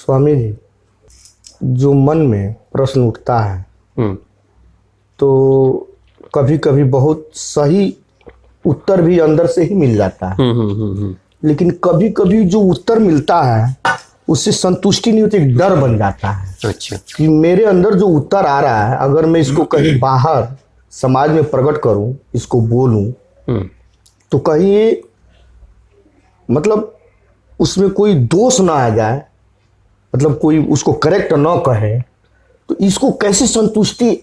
स्वामी जी, जो मन में प्रश्न उठता है तो कभी कभी बहुत सही उत्तर भी अंदर से ही मिल जाता है। लेकिन कभी कभी जो उत्तर मिलता है उससे संतुष्टि नहीं होती, एक डर बन जाता है। अच्छा। कि मेरे अंदर जो उत्तर आ रहा है, अगर मैं इसको कहीं बाहर समाज में प्रकट करूं, इसको बोलूं, तो कहीं ये मतलब उसमें कोई दोष ना आ जाए, मतलब कोई उसको करेक्ट ना कहे, तो इसको कैसे संतुष्टि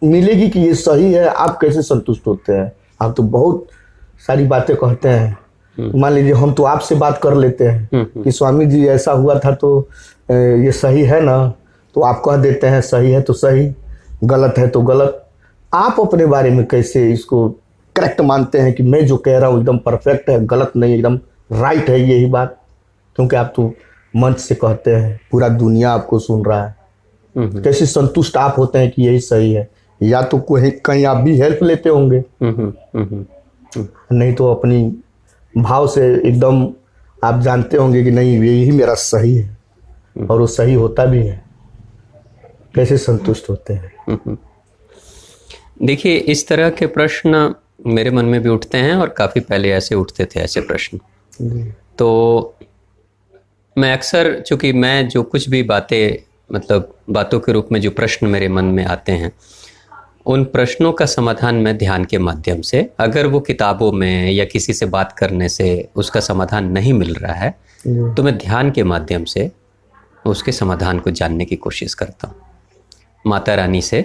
मिलेगी कि ये सही है? आप कैसे संतुष्ट होते हैं? आप तो बहुत सारी बातें कहते हैं। मान लीजिए हम तो आपसे बात कर लेते हैं कि स्वामी जी ऐसा हुआ था तो ये सही है ना, तो आप कह देते हैं सही है तो सही, गलत है तो गलत। आप अपने बारे में कैसे इसको करेक्ट मानते हैं कि मैं जो कह रहा हूँ एकदम परफेक्ट है, गलत नहीं, एकदम राइट है यही बात? क्योंकि आप तो मंच से कहते हैं, पूरा दुनिया आपको सुन रहा है। कैसे संतुष्ट आप होते हैं कि यही सही है? या तो कोई कहीं आप भी हेल्प लेते होंगे, नहीं तो अपनी भाव से एकदम आप जानते होंगे कि नहीं यही मेरा सही है और वो सही होता भी है। कैसे संतुष्ट होते हैं? देखिए, इस तरह के प्रश्न मेरे मन में भी उठते हैं और काफ़ी पहले ऐसे उठते थे ऐसे प्रश्न। तो मैं अक्सर, चूँकि मैं जो कुछ भी बातें, मतलब बातों के रूप में जो प्रश्न मेरे मन में आते हैं, उन प्रश्नों का समाधान मैं ध्यान के माध्यम से, अगर वो किताबों में या किसी से बात करने से उसका समाधान नहीं मिल रहा है तो मैं ध्यान के माध्यम से उसके समाधान को जानने की कोशिश करता हूँ। माता रानी से,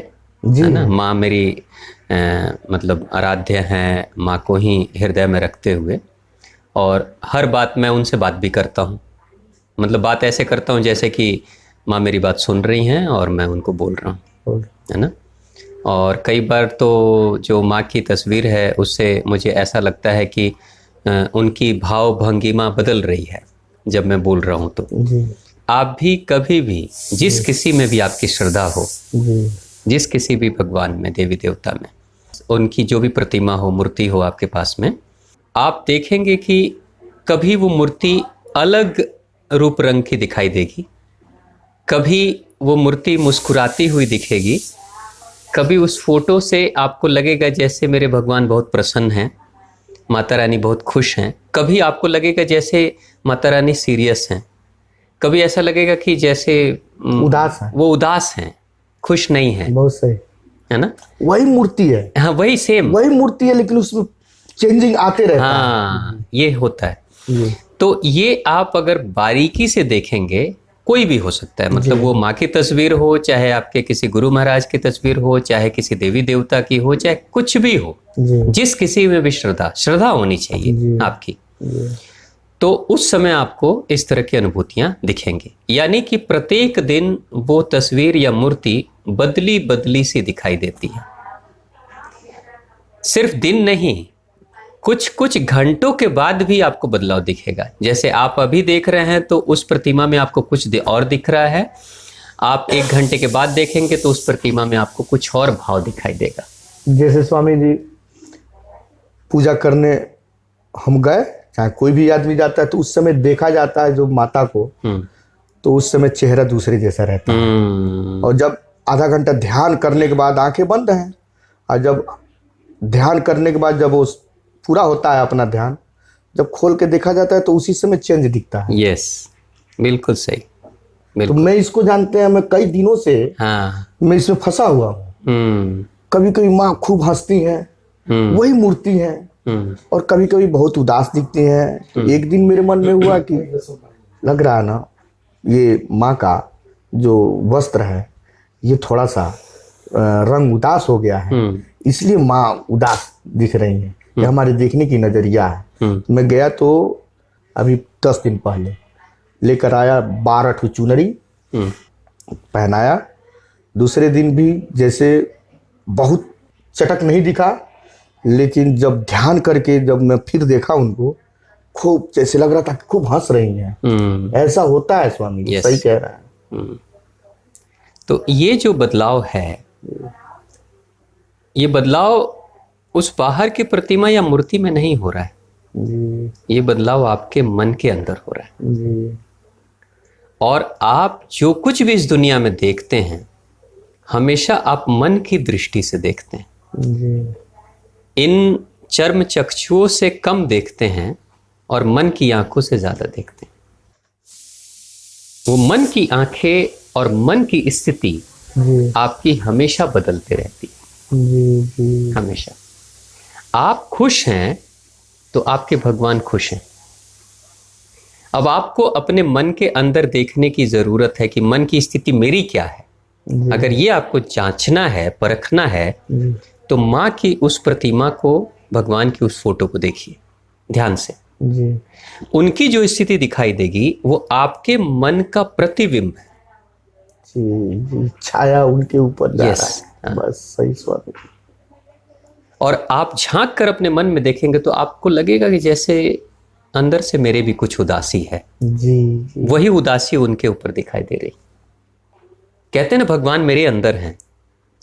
है ना, माँ मेरी मतलब आराध्य हैं, माँ को ही हृदय में रखते हुए, और हर बात मैं उनसे बात भी करता हूँ। मतलब बात ऐसे करता हूँ जैसे कि माँ मेरी बात सुन रही हैं और मैं उनको बोल रहा हूँ, है ना। और कई बार तो जो माँ की तस्वीर है उससे मुझे ऐसा लगता है कि उनकी भाव भंगिमा बदल रही है जब मैं बोल रहा हूँ। तो आप भी कभी भी जिस किसी में भी आपकी श्रद्धा हो, जिस किसी भी भगवान में, देवी देवता में, उनकी जो भी प्रतिमा हो, मूर्ति हो आपके पास में, आप देखेंगे कि कभी वो मूर्ति अलग रूप रंग की दिखाई देगी, कभी वो मूर्ति मुस्कुराती हुई दिखेगी, कभी उस फोटो से आपको लगेगा जैसे मेरे भगवान बहुत प्रसन्न हैं, माता रानी बहुत खुश हैं, कभी आपको लगेगा जैसे माता रानी सीरियस हैं, कभी ऐसा लगेगा कि जैसे उदास है, वो उदास हैं, खुश नहीं हैं। बहुत सही, है ना। वही मूर्ति है, हाँ वही सेम वही मूर्ति है, लेकिन उसमें चेंजिंग आते रहता है। हाँ, ये होता है। तो ये आप अगर बारीकी से देखेंगे, कोई भी हो सकता है, मतलब वो माँ की तस्वीर हो, चाहे आपके किसी गुरु महाराज की तस्वीर हो, चाहे किसी देवी देवता की हो, चाहे कुछ भी हो, जिस किसी में भी श्रद्धा होनी चाहिए आपकी, तो उस समय आपको इस तरह की अनुभूतियां दिखेंगी। यानी कि प्रत्येक दिन वो तस्वीर या मूर्ति बदली बदली सी दिखाई देती है। सिर्फ दिन नहीं, कुछ कुछ घंटों के बाद भी आपको बदलाव दिखेगा। जैसे आप अभी देख रहे हैं तो उस प्रतिमा में आपको कुछ और दिख रहा है, आप 1 घंटे के बाद देखेंगे तो उस प्रतिमा में आपको कुछ और भाव दिखाई देगा। जैसे स्वामी जी पूजा करने हम गए, चाहे कोई भी आदमी जाता है, तो उस समय देखा जाता है जो माता को, तो उस समय चेहरा दूसरे जैसा रहता है। और जब आधा घंटा ध्यान करने के बाद आंखें बंद हैं, और जब ध्यान करने के बाद जब वो पूरा होता है अपना ध्यान, जब खोल के देखा जाता है तो उसी समय चेंज दिखता है। यस, बिल्कुल सही, बिल्कुल। तो मैं इसको जानते हैं, मैं कई दिनों से मैं इसमें फंसा हुआ हूँ। कभी कभी माँ खूब हंसती हैं, वही मूर्ति है, और कभी कभी बहुत उदास दिखती हैं। तो एक दिन मेरे मन में हुआ कि लग रहा है ना, ये माँ का जो वस्त्र है ये थोड़ा सा रंग उदास हो गया है, इसलिए माँ उदास दिख रही है। ये हमारे देखने की नजरिया है। मैं गया तो अभी 10 दिन पहले लेकर आया 12 ठो चुनरी, पहनाया। दूसरे दिन भी जैसे बहुत चटक नहीं दिखा, लेकिन जब ध्यान करके जब मैं फिर देखा उनको, खूब जैसे लग रहा था कि खूब हंस रही हैं। ऐसा होता है स्वामी जी, सही कह रहा है। तो ये जो बदलाव है, ये बदलाव उस बाहर की प्रतिमा या मूर्ति में नहीं हो रहा है, ये बदलाव आपके मन के अंदर हो रहा है। और आप जो कुछ भी इस दुनिया में देखते हैं हमेशा आप मन की दृष्टि से देखते हैं। जी इन चर्म चक्षुओं से कम देखते हैं और मन की आंखों से ज्यादा देखते हैं। वो मन की आंखें और मन की स्थिति जी आपकी हमेशा बदलते रहती है, जी जी हमेशा। आप खुश हैं तो आपके भगवान खुश हैं। अब आपको अपने मन के अंदर देखने की जरूरत है कि मन की स्थिति मेरी क्या है। जी अगर ये आपको जांचना है, परखना है, जी तो माँ की उस प्रतिमा को, भगवान की उस फोटो को देखिए ध्यान से। जी उनकी जो स्थिति दिखाई देगी वो आपके मन का प्रतिबिंब है। जी जी छाया उनके ऊपर जा Yes, रहा है। बस सही स्वामी। और आप झांक कर अपने मन में देखेंगे तो आपको लगेगा कि जैसे अंदर से मेरे भी कुछ उदासी है। जी जी वही उदासी उनके ऊपर दिखाई दे रही। कहते हैं ना भगवान मेरे अंदर हैं,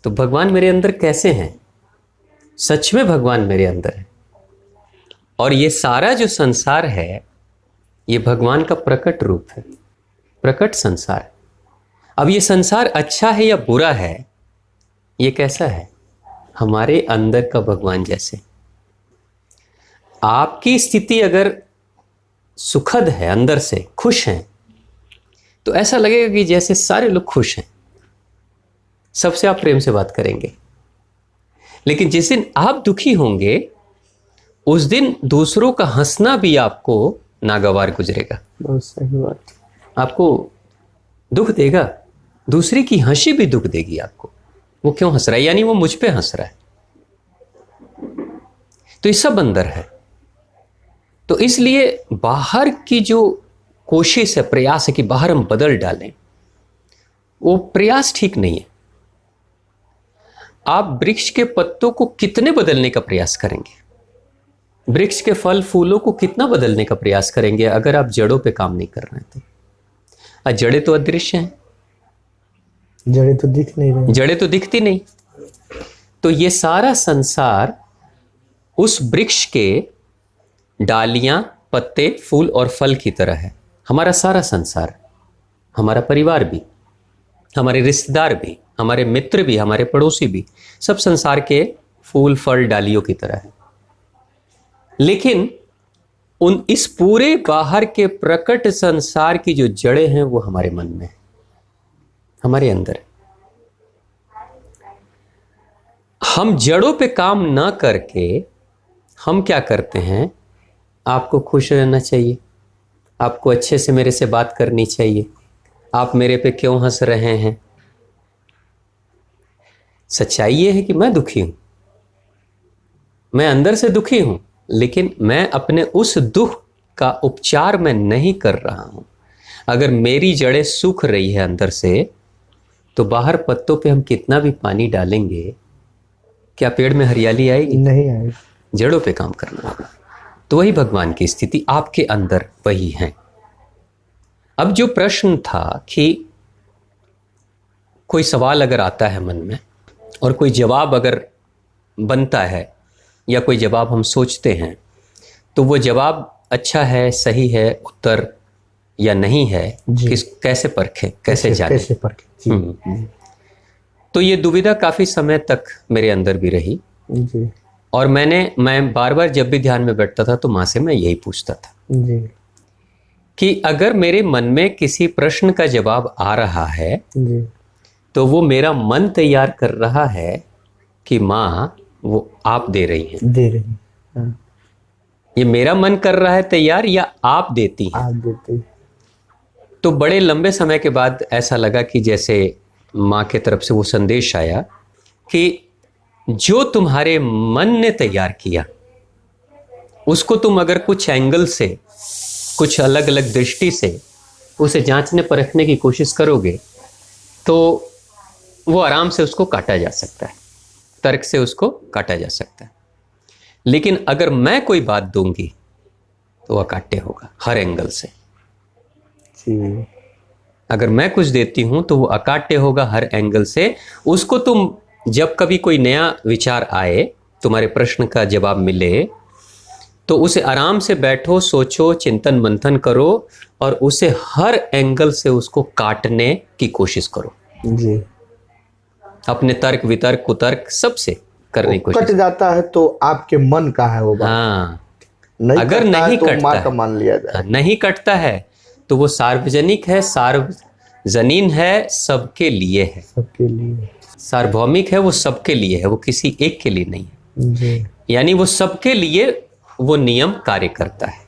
तो भगवान मेरे अंदर कैसे हैं? सच में भगवान मेरे अंदर है। और ये सारा जो संसार है ये भगवान का प्रकट रूप है, प्रकट संसार। अब ये संसार अच्छा है या बुरा है, ये कैसा है? हमारे अंदर का भगवान जैसे। आपकी स्थिति अगर सुखद है, अंदर से खुश हैं, तो ऐसा लगेगा कि जैसे सारे लोग खुश हैं, सबसे आप प्रेम से बात करेंगे। लेकिन जिस दिन आप दुखी होंगे उस दिन दूसरों का हंसना भी आपको नागवार गुजरेगा। बहुत सही बात। आपको दुख देगा, दूसरे की हंसी भी दुख देगी आपको। वो क्यों हंस रहा है, यानी वो मुझ पे हंस रहा है। तो ये सब अंदर है। तो इसलिए बाहर की जो कोशिश है, प्रयास है कि बाहर हम बदल डालें, वो प्रयास ठीक नहीं है। आप वृक्ष के पत्तों को कितने बदलने का प्रयास करेंगे, वृक्ष के फल फूलों को कितना बदलने का प्रयास करेंगे, अगर आप जड़ों पे काम नहीं कर रहे हैं तो। जड़ें तो अदृश्य हैं, जड़ें तो दिख नहीं रही, जड़ें तो दिखती नहीं। तो ये सारा संसार उस वृक्ष के डालियां, पत्ते, फूल और फल की तरह है। हमारा सारा संसार, हमारा परिवार भी, हमारे रिश्तेदार भी, हमारे मित्र भी, हमारे पड़ोसी भी, सब संसार के फूल फल डालियों की तरह है। लेकिन उन इस पूरे बाहर के प्रकट संसार की जो जड़ें हैं वो हमारे मन में है, हमारे अंदर है। हम जड़ों पे काम ना करके हम क्या करते हैं, आपको खुश रहना चाहिए, आपको अच्छे से मेरे से बात करनी चाहिए, आप मेरे पे क्यों हंस रहे हैं। सच्चाई ये है कि मैं दुखी हूं, मैं अंदर से दुखी हूं, लेकिन मैं अपने उस दुख का उपचार मैं नहीं कर रहा हूं। अगर मेरी जड़ें सूख रही है अंदर से, तो बाहर पत्तों पे हम कितना भी पानी डालेंगे, क्या पेड़ में हरियाली आएगी? नहीं आएगी। जड़ों पे काम करना होगा। तो वही भगवान की स्थिति आपके अंदर वही है। अब जो प्रश्न था कि कोई सवाल अगर आता है मन में और कोई जवाब अगर बनता है या कोई जवाब हम सोचते हैं, तो वो जवाब अच्छा है, सही है, उत्तर या नहीं है, कैसे परखें, कैसे जाने, कैसे परखें। जी। तो ये दुविधा काफी समय तक मेरे अंदर भी रही। जी। और मैं बार बार जब भी ध्यान में बैठता था तो माँ से मैं यही पूछता था जी। कि अगर मेरे मन में किसी प्रश्न का जवाब आ रहा है जी। तो वो मेरा मन तैयार कर रहा है कि माँ वो आप दे रही हैं, दे रही हैं। हाँ। ये मेरा मन कर रहा है तैयार या आप देती हैं? आप देती। तो बड़े लंबे समय के बाद ऐसा लगा कि जैसे माँ के तरफ से वो संदेश आया कि जो तुम्हारे मन ने तैयार किया उसको तुम अगर कुछ एंगल से, कुछ अलग अलग दृष्टि से उसे जांचने परखने की कोशिश करोगे तो वो आराम से उसको काटा जा सकता है, तर्क से उसको काटा जा सकता है। लेकिन अगर मैं कोई बात दूंगी तो वह अकाट्य होगा हर एंगल से। जी। अगर मैं कुछ देती हूं तो वो अकाट्य होगा हर एंगल से। उसको तुम जब कभी कोई नया विचार आए, तुम्हारे प्रश्न का जवाब मिले, तो उसे आराम से बैठो, सोचो, चिंतन मंथन करो और उसे हर एंगल से उसको काटने की कोशिश करो। जी। अपने तर्क वितर्क कुतर्क सबसे करने की कोशिश। कट जाता है तो आपके मन का है वो बात। हाँ, नहीं अगर कटता है नहीं तो कटता माँ है, का मान लिया जाए। हाँ, नहीं कटता है तो वो सार्वजनिक है, सार्वजनीन है, सबके लिए है, सबके लिए। सार्वभौमिक है, वो सबके लिए है, वो किसी एक के लिए नहीं है। जी। यानी वो सबके लिए वो नियम कार्य करता है।